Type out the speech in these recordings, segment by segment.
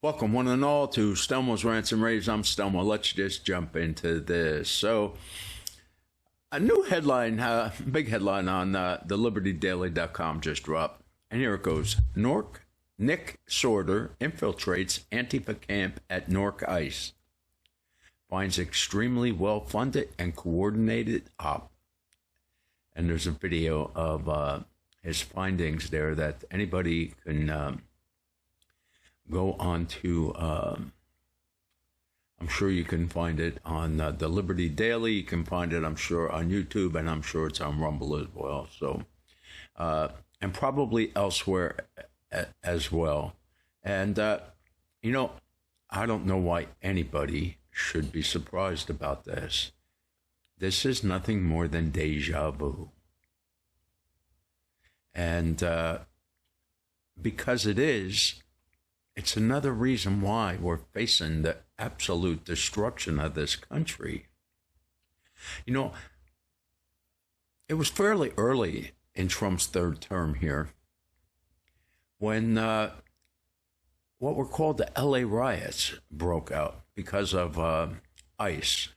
Welcome, one and all, to Stelmo's Rants and Raves. I'm Stelmo. Let's just jump into this. So, a new headline, big headline on thelibertydaily.com just dropped. And here it goes. Nick Sorter infiltrates Antifa camp at Nork ICE. Finds extremely well-funded and coordinated op. And there's a video of his findings there that anybody can go on to, I'm sure you can find it on the Liberty Daily. You can find it, I'm sure, on YouTube, and I'm sure it's on Rumble as well. So, and probably elsewhere as well. And, I don't know why anybody should be surprised about this. This is nothing more than deja vu. And because it is, it's another reason why we're facing the absolute destruction of this country. You know, it was fairly early in Trump's third term here when what were called the LA riots broke out because of ICE.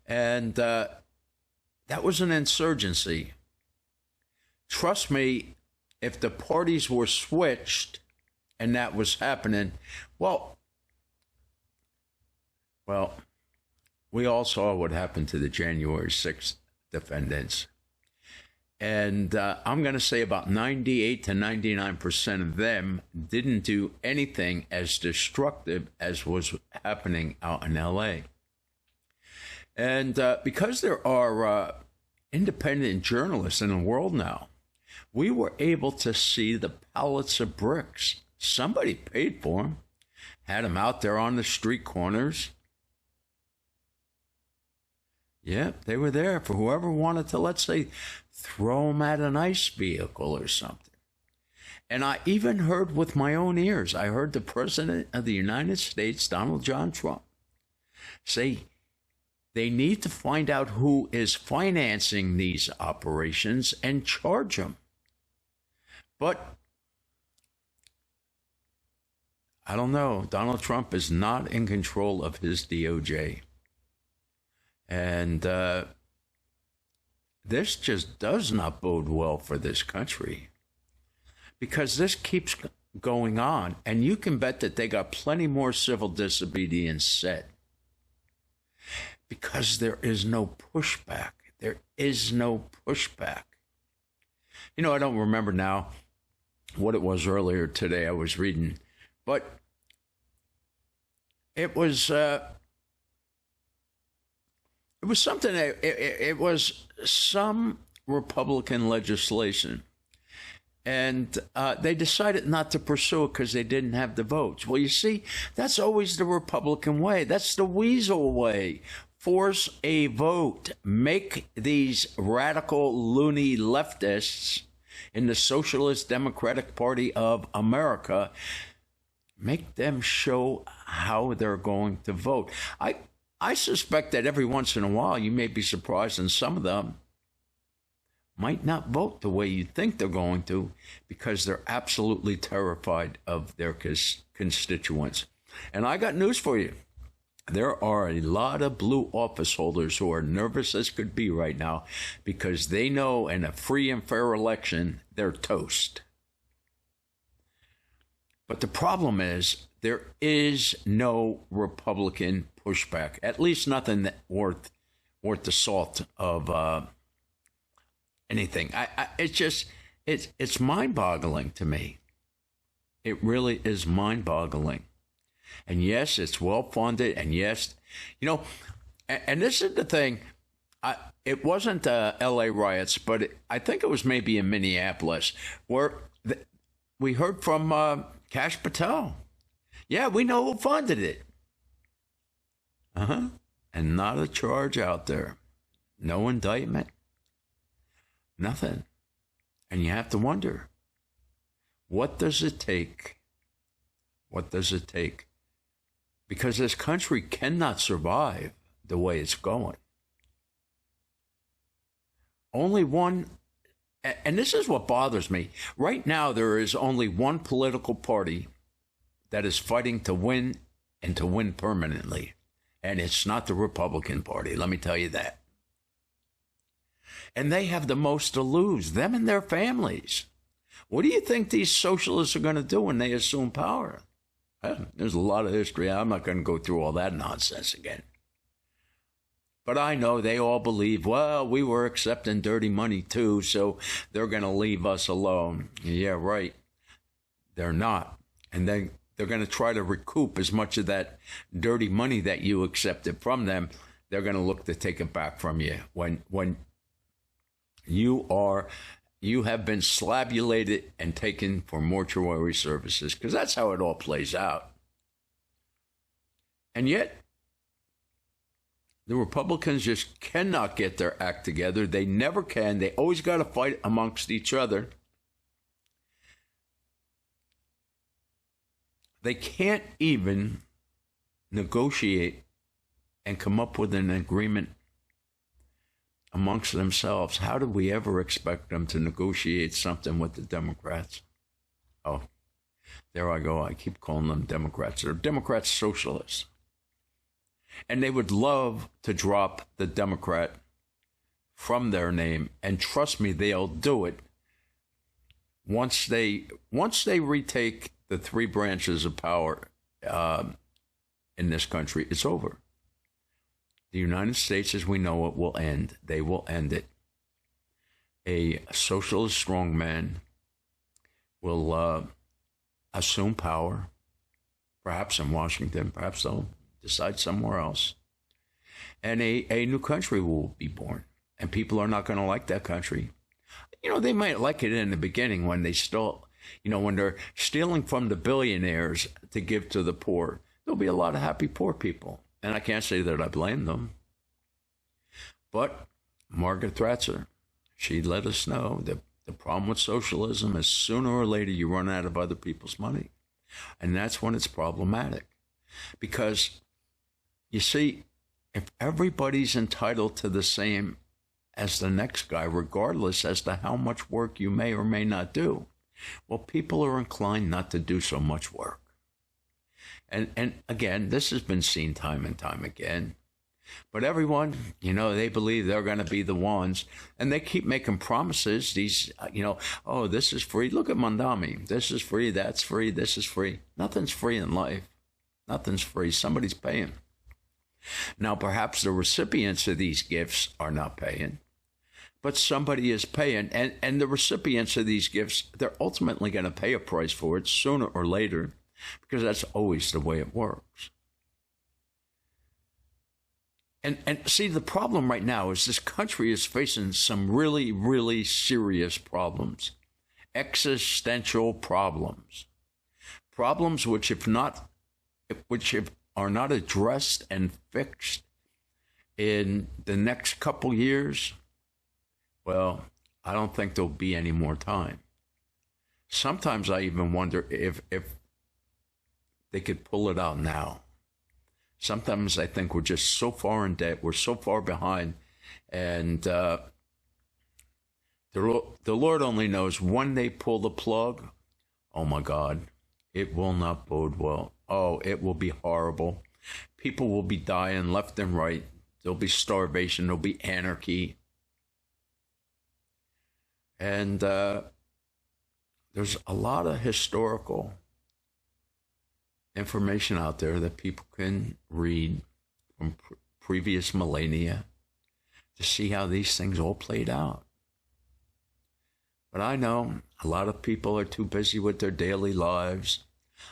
And that was an insurgency. Trust me, if the parties were switched and that was happening, well, we all saw what happened to the January 6th defendants. And I'm going to say about 98 to 99% of them didn't do anything as destructive as was happening out in LA. And because there are independent journalists in the world now, we were able to see the pallets of bricks. Somebody paid for them, had them out there on the street corners. Yeah, they were there for whoever wanted to, let's say, throw them at an ICE vehicle or something. And I even heard with my own ears, I heard the President of the United States, Donald John Trump, say they need to find out who is financing these operations and charge them. But I don't know. Donald Trump is not in control of his DOJ. And this just does not bode well for this country. Because this keeps going on. And you can bet that they got plenty more civil disobedience set. Because there is no pushback. There is no pushback. You know, I don't remember now what it was earlier today I was reading. But it was something. It was some Republican legislation, and they decided not to pursue it because they didn't have the votes. Well, you see, that's always the Republican way. That's the weasel way. Force a vote. Make these radical, loony leftists in the Socialist Democratic Party of America, make them show how they're going to vote. I suspect that every once in a while you may be surprised, and some of them might not vote the way you think they're going to because they're absolutely terrified of their constituents. And I got news for you. There are a lot of blue office holders who are nervous as could be right now because they know in a free and fair election, they're toast. But the problem is there is no Republican pushback, at least nothing that worth the salt of anything. It's mind-boggling to me. It really is mind-boggling. And yes, it's well-funded, and yes, and this is the thing. It wasn't L.A. riots, but I think it was maybe in Minneapolis, where we heard from Kash Patel. Yeah, we know who funded it. And not a charge out there. No indictment. Nothing. And you have to wonder, what does it take? What does it take? Because this country cannot survive the way it's going. Only one, and this is what bothers me. Right now, there is only one political party that is fighting to win and to win permanently. And it's not the Republican Party, let me tell you that. And they have the most to lose, them and their families. What do you think these socialists are going to do when they assume power? There's a lot of history. I'm not going to go through all that nonsense again. But I know they all believe, well, we were accepting dirty money too, so they're going to leave us alone. Yeah, right. They're not. And then they're going to try to recoup as much of that dirty money that you accepted from them. They're going to look to take it back from you when you have been slabulated and taken for mortuary services, because that's how it all plays out. And yet, the Republicans just cannot get their act together. They never can. They always got to fight amongst each other. They can't even negotiate and come up with an agreement amongst themselves. How do we ever expect them to negotiate something with the Democrats? Oh, there I go. I keep calling them Democrats. They're Democrats socialists. And they would love to drop the Democrat from their name. And trust me, they'll do it once they retake the three branches of power in this country. It's over. The United States, as we know it, will end. They will end it. A socialist strongman will assume power, perhaps in Washington, perhaps they'll decide somewhere else. And a new country will be born. And people are not going to like that country. You know, they might like it in the beginning when they still, you know, when they're stealing from the billionaires to give to the poor. There'll be a lot of happy poor people. And I can't say that I blame them. But Margaret Thatcher, she let us know that the problem with socialism is sooner or later you run out of other people's money. And that's when it's problematic. Because, you see, if everybody's entitled to the same as the next guy, regardless as to how much work you may or may not do, well, people are inclined not to do so much work. And again, this has been seen time and time again. But everyone, you know, they believe they're going to be the ones. And they keep making promises. These, you know, oh, this is free. Look at Mondami. This is free. That's free. This is free. Nothing's free in life. Nothing's free. Somebody's paying. Now, perhaps the recipients of these gifts are not paying. But somebody is paying. And the recipients of these gifts, they're ultimately going to pay a price for it sooner or later. Because that's always the way it works. And see, the problem right now is this country is facing some really, really serious problems. Existential problems. Problems which are not addressed and fixed in the next couple years, well, I don't think there'll be any more time. Sometimes I even wonder if they could pull it out now. Sometimes I think we're just so far in debt, we're so far behind, and the Lord only knows when they pull the plug. Oh my God, it will not bode well. Oh, it will be horrible. People will be dying left and right. There'll be starvation. There'll be anarchy. And there's a lot of historical information out there that people can read from previous millennia to see how these things all played out. But I know a lot of people are too busy with their daily lives.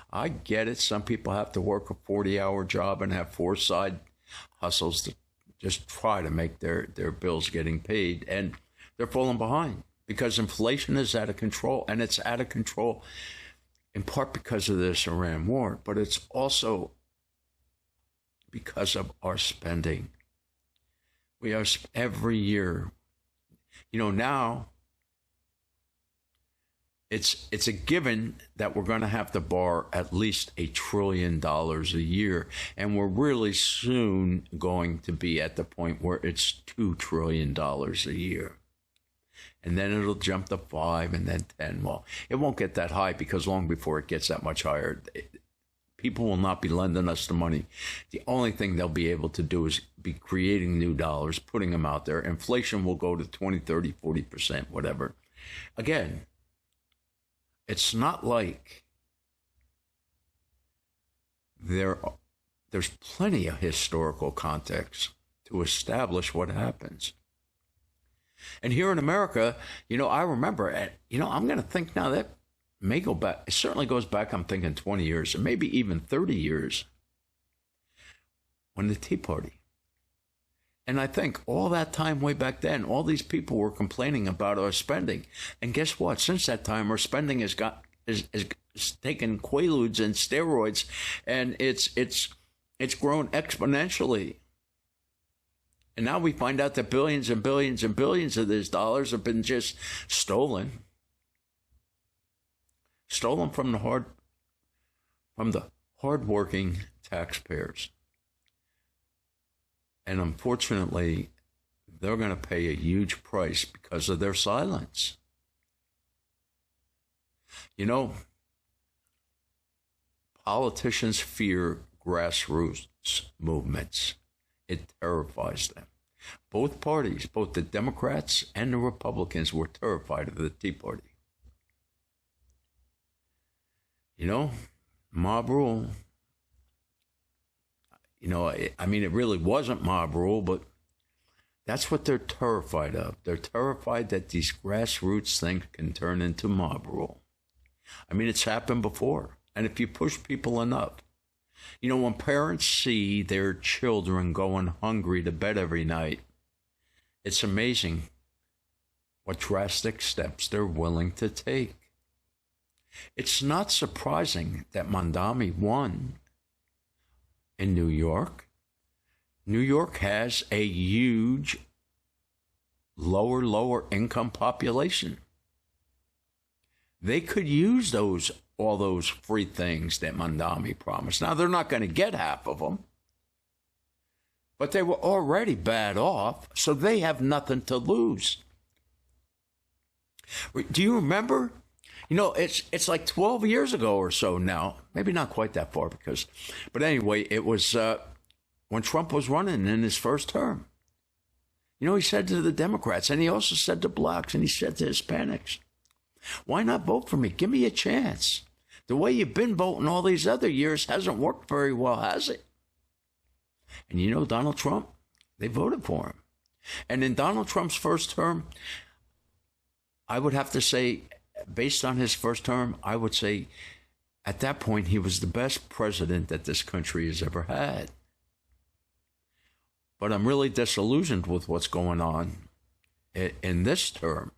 I get it. Some people have to work a 40-hour job and have 4 side hustles to just try to make their bills getting paid. And they're falling behind because inflation is out of control. And it's out of control in part because of this Iran war, but it's also because of our spending. We are every year, you know, now it's a given that we're going to have to borrow at least $1 trillion a year. And we're really soon going to be at the point where it's $2 trillion a year. And then it'll jump to 5 and then 10. Well, it won't get that high because long before it gets that much higher, People will not be lending us the money. The only thing they'll be able to do is be creating new dollars, putting them out there. Inflation will go to 20, 30, 40%, whatever. Again, it's not like there's plenty of historical context to establish what happens. And here in America, I remember, I'm going to think now that may go back. It certainly goes back, I'm thinking 20 years, or maybe even 30 years, when the Tea Party. And I think all that time way back then, all these people were complaining about our spending. And guess what? Since that time, our spending has taken quaaludes and steroids, and it's grown exponentially. And now we find out that billions and billions and billions of these dollars have been just stolen from the hardworking taxpayers. And unfortunately, they're going to pay a huge price because of their silence. Politicians fear grassroots movements. It terrifies them. Both parties, both the Democrats and the Republicans, were terrified of the Tea Party. Mob rule. It really wasn't mob rule, but that's what they're terrified of. They're terrified that these grassroots things can turn into mob rule. It's happened before. And if you push people enough, when parents see their children going hungry to bed every night, it's amazing what drastic steps they're willing to take. It's not surprising that Mondami won in New York. New York has a huge lower income population. They could use all those free things that Mondami promised. Now, they're not going to get half of them, but they were already bad off, so they have nothing to lose. Do you remember? It's like 12 years ago or so now. Maybe not quite that far, but anyway, it was when Trump was running in his first term. He said to the Democrats, and he also said to blacks, and he said to Hispanics, why not vote for me? Give me a chance. The way you've been voting all these other years hasn't worked very well, has it? And Donald Trump, they voted for him. And in Donald Trump's first term, I would have to say, based on his first term, I would say at that point he was the best president that this country has ever had. But I'm really disillusioned with what's going on in this term,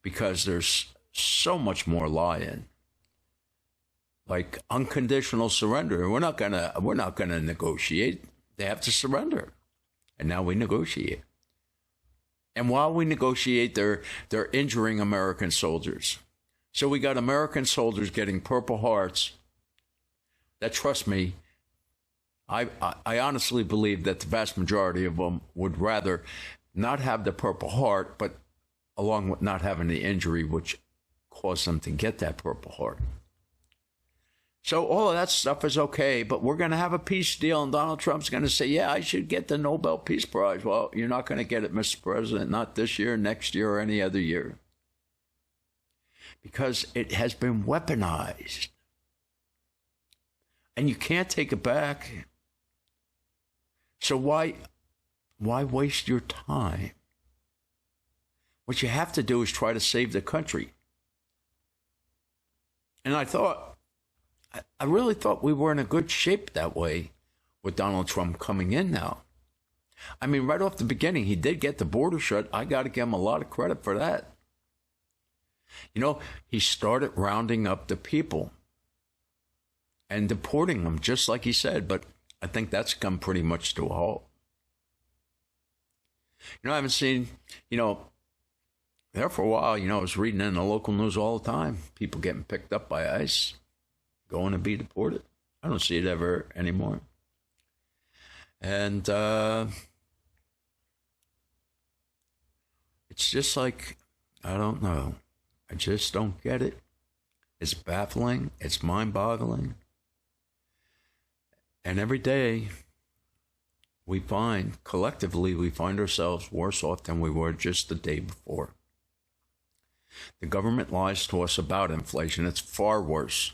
because there's so much more lying. Like unconditional surrender. We're not gonna negotiate. They have to surrender. And now we negotiate. And while we negotiate, they're injuring American soldiers. So we got American soldiers getting Purple Hearts. That, trust me, I honestly believe that the vast majority of them would rather not have the Purple Heart, but along with not having the injury, which caused them to get that Purple Heart. So all of that stuff is okay, but we're going to have a peace deal, and Donald Trump's going to say, yeah, I should get the Nobel Peace Prize. Well, you're not going to get it, Mr. President, not this year, next year, or any other year. Because it has been weaponized. And you can't take it back. So why waste your time? What you have to do is try to save the country. And I really thought we were in a good shape that way with Donald Trump coming in now. Right off the beginning, he did get the border shut. I got to give him a lot of credit for that. He started rounding up the people and deporting them, just like he said, but I think that's come pretty much to a halt. I haven't seen, there for a while, I was reading in the local news all the time, people getting picked up by ICE, going to be deported. I don't see it ever anymore. And it's just like, I don't know. I just don't get it. It's baffling. It's mind-boggling. And every day collectively, we find ourselves worse off than we were just the day before. The government lies to us about inflation. It's far worse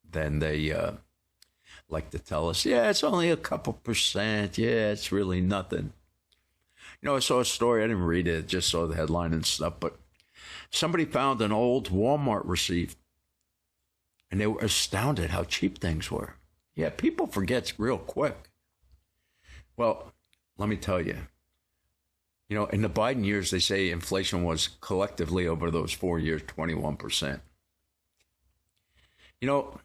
than they like to tell us. Yeah, it's only a couple percent. Yeah, it's really nothing. You know, I saw a story. I didn't read it. Just saw the headline and stuff. But somebody found an old Walmart receipt, and they were astounded how cheap things were. Yeah, people forget real quick. Well, let me tell you. You know, in the Biden years, they say inflation was collectively over those 4 years, 21%. You know,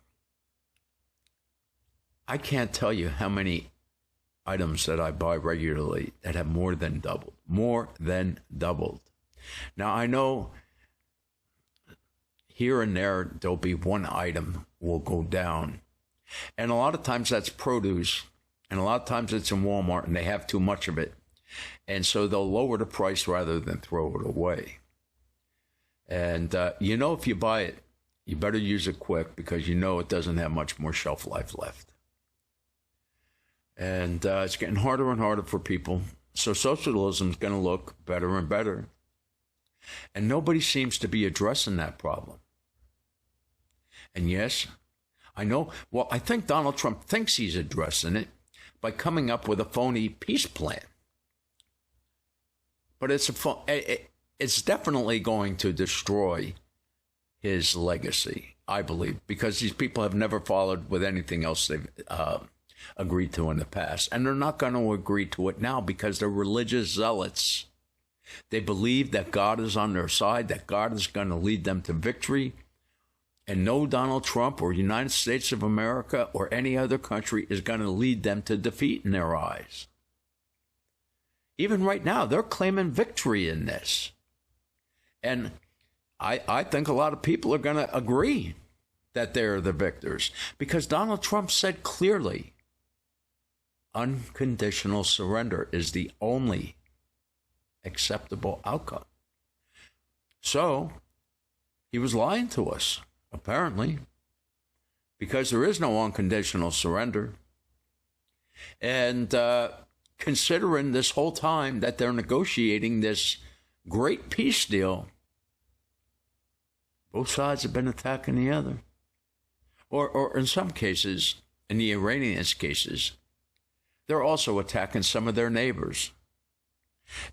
I can't tell you how many items that I buy regularly that have more than doubled. More than doubled. Now, I know here and there, there'll be one item will go down. And a lot of times that's produce. And a lot of times it's in Walmart and they have too much of it. And so they'll lower the price rather than throw it away. And, you know, if you buy it, you better use it quick because you know it doesn't have much more shelf life left. And it's getting harder and harder for people. So socialism is going to look better and better. And nobody seems to be addressing that problem. And yes, I know, well, I think Donald Trump thinks he's addressing it by coming up with a phony peace plan. But it's definitely going to destroy his legacy, I believe, because these people have never followed with anything else they've agreed to in the past. And they're not going to agree to it now because they're religious zealots. They believe that God is on their side, that God is going to lead them to victory. And no Donald Trump or United States of America or any other country is going to lead them to defeat in their eyes. Even right now, they're claiming victory in this. And I think a lot of people are going to agree that they're the victors because Donald Trump said clearly, unconditional surrender is the only acceptable outcome. So he was lying to us, apparently, because there is no unconditional surrender. And considering this whole time that they're negotiating this great peace deal, both sides have been attacking the other. Or in some cases, in the Iranians' cases, they're also attacking some of their neighbors.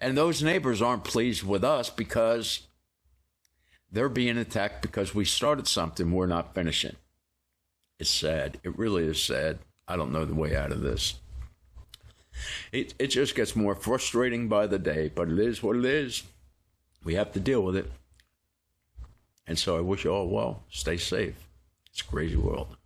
And those neighbors aren't pleased with us because they're being attacked because we started something we're not finishing. It's sad. It really is sad. I don't know the way out of this. It just gets more frustrating by the day, but it is what it is. We have to deal with it. And so I wish you all well. Stay safe. It's a crazy world.